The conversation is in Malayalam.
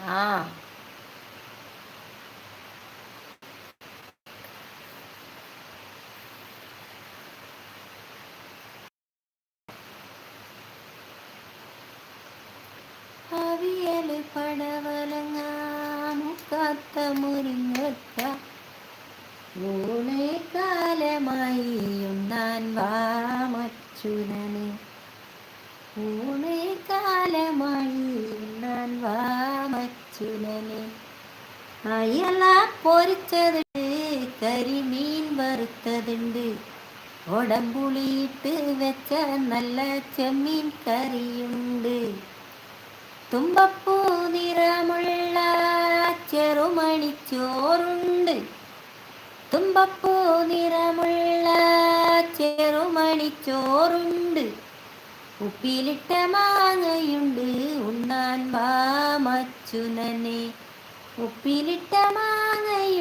ആ അവിയല് പടവലങ്ങ മുക്കാത്ത മുരിങ്ങക്ക ഊണേ കാലമായി ഉണ്ണാൻ വാമച്ചുനനെ ഊണേ കാലമായി ഉണ്ണാൻ വാമച്ചുനനെ അയല പൊരിച്ചതുണ്ട് കരിമീൻ വറുത്തതുണ്ട് ഉടമ്പുളിയിട്ട് വെച്ച നല്ല ചെമ്മീൻ കറിയുണ്ട് തുമ്പപ്പൂ നിറമുള്ള ചെറുമണിച്ചോറുണ്ട് തുമ്പപ്പൂ നിറമുള്ള ചെറുമണിച്ചോറുണ്ട് ഉപ്പിലിട്ട മാങ്ങയുണ്ട് ഉണ്ണാൻ വാ മച്ചുനനെ ഉപ്പിലിട്ട മാങ്ങയുണ്ട്